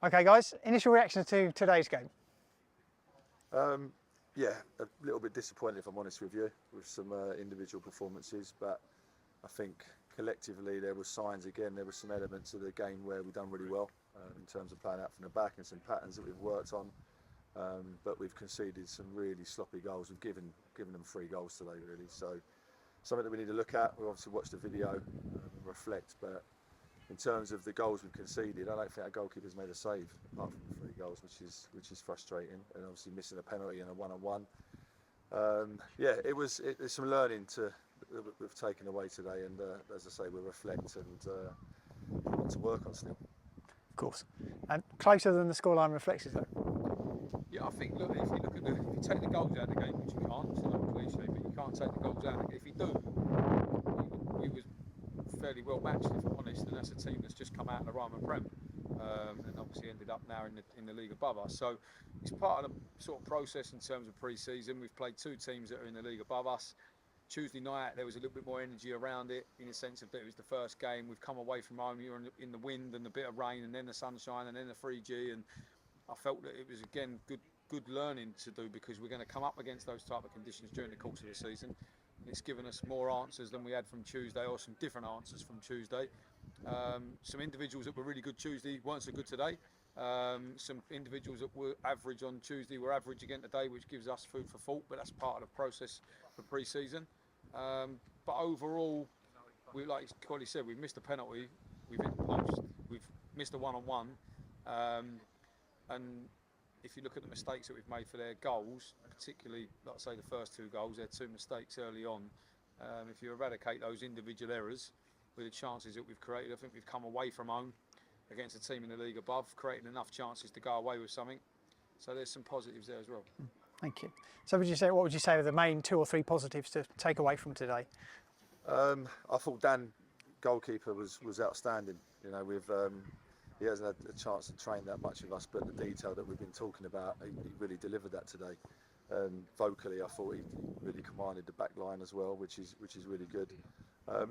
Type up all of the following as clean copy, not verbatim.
Okay, guys, initial reactions to today's game. Yeah, a little bit disappointed, if I'm honest with you, with some individual performances, but I think collectively there were signs again, there were some elements of the game where we've done really well in terms of playing out from the back and some patterns that we've worked on, but we've conceded some really sloppy goals. We've given them 3 goals today, really, so something that we need to look at. We obviously watched the video and reflect, but in terms of the goals we've conceded, I don't think our goalkeeper's made a save apart from the 3 goals, which is frustrating, and obviously missing a penalty and a one-on-one. Yeah, there's some learning that we've taken away today, and as I say, we'll reflect and want to work on still. Of course. And closer than the scoreline reflects it, though. Yeah, I think, look, if you take the goals out of the game, which you can't, it's not a cliche, but you can't take the goals out of the game. If you do, we was fairly well matched, if I'm honest, and that's a team that's just come out of the Ryman Prem, and obviously ended up now in the league above us. So it's part of the sort of process in terms of pre-season. We've played 2 teams that are in the league above us. Tuesday night there was a little bit more energy around it, in the sense of that it was the first game. We've come away from home, you're in the wind and a bit of rain, and then the sunshine, and then the 3G, and I felt that it was again good learning to do, because we're going to come up against those type of conditions during the course of the season. It's given us more answers than we had from Tuesday, or some different answers from Tuesday. Some individuals that were really good Tuesday weren't so good today. Some individuals that were average on Tuesday were average again today, which gives us food for thought, but that's part of the process for pre-season. But overall, like Collie said, we've missed a penalty, we've hit the post, we've missed a one-on-one, and if you look at the mistakes that we've made for their goals, particularly, like I say, the first 2 goals, they're 2 mistakes early on. If you eradicate those individual errors with the chances that we've created, I think we've come away from home against a team in the league above, creating enough chances to go away with something. So there's some positives there as well. Thank you. So what would you say are the main 2 or 3 positives to take away from today? I thought Dan, goalkeeper, was outstanding. You know, he hasn't had a chance to train that much with us, but the detail that we've been talking about, he really delivered that today. Vocally, I thought he really commanded the back line as well, which is really good.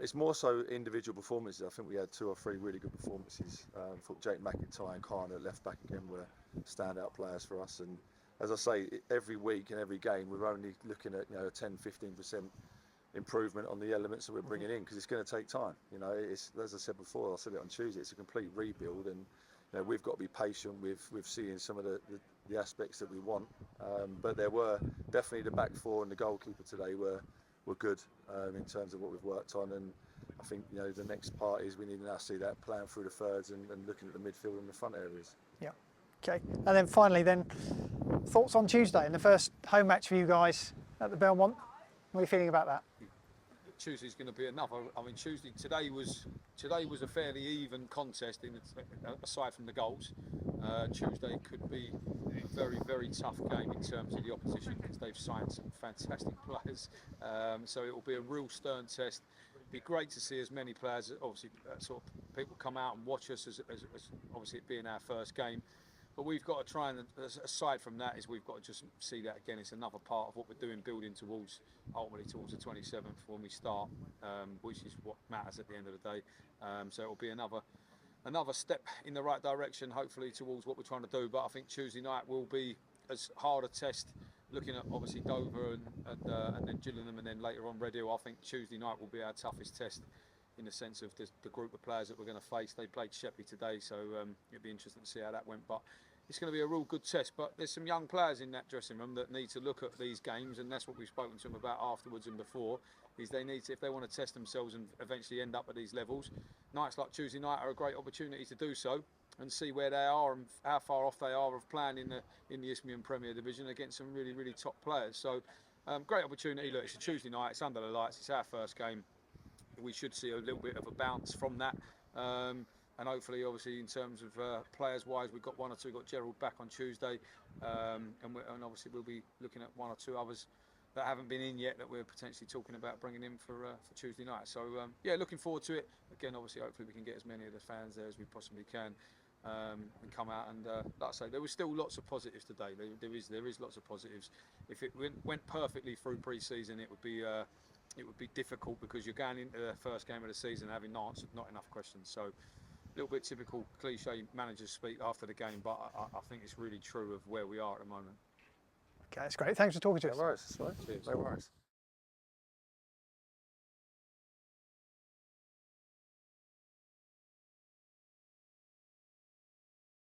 It's more so individual performances. I think we had 2 or 3 really good performances. I thought Jake McIntyre and Khan at left back again were standout players for us. And as I say, every week and every game, we're only looking at a 10-15% improvement on the elements that we're bringing in, because it's going to take time. You know, it's, as I said before, I said it on Tuesday, it's a complete rebuild, and we've got to be patient with seeing some of the aspects that we want. But there were definitely the back 4 and the goalkeeper today were good in terms of what we've worked on, and I think the next part is we need to now see that playing through the thirds and looking at the midfield and the front areas. Yeah. Okay. And then finally, thoughts on Tuesday and the first home match for you guys at the Belmont. What are you feeling about that? Tuesday's going to be another. I mean, today was a fairly even contest, aside from the goals. Tuesday could be a very, very tough game in terms of the opposition, because they've signed some fantastic players. So it will be a real stern test. It'd be great to see as many players, obviously, sort of people come out and watch us as obviously it being our first game. But we've got to try and, aside from that, we've got to just see that again. It's another part of what we're doing, building ultimately towards the 27th when we start, which is what matters at the end of the day. So it will be another step in the right direction, hopefully, towards what we're trying to do. But I think Tuesday night will be as hard a test, looking at obviously Dover and then Gillingham, and then later on Redhill. I think Tuesday night will be our toughest test, in the sense of the group of players that we're going to face. They played Sheppey today, so it'll be interesting to see how that went. But it's going to be a real good test. But there's some young players in that dressing room that need to look at these games, and that's what we've spoken to them about afterwards and before, is they need to, if they want to test themselves and eventually end up at these levels, nights like Tuesday night are a great opportunity to do so and see where they are and how far off they are of playing in the Isthmian Premier Division against some really, really top players. So great opportunity. Look, it's a Tuesday night, it's under the lights, it's our first game. We should see a little bit of a bounce from that, and hopefully, obviously, in terms of players-wise, we've got 1 or 2. Got Gerald back on Tuesday, and obviously we'll be looking at 1 or 2 others that haven't been in yet that we're potentially talking about bringing in for Tuesday night. So yeah, looking forward to it. Again, obviously, hopefully we can get as many of the fans there as we possibly can, and come out. And like I say, there was still lots of positives today. There is lots of positives. If it went perfectly through pre-season, it would be difficult, because you're going into the first game of the season having answered not enough questions. So little bit typical cliche managers speak after the game, but I think it's really true of where we are at the moment. Okay, that's great. Thanks for talking to us. No worries. That's all right. Cheers. No worries.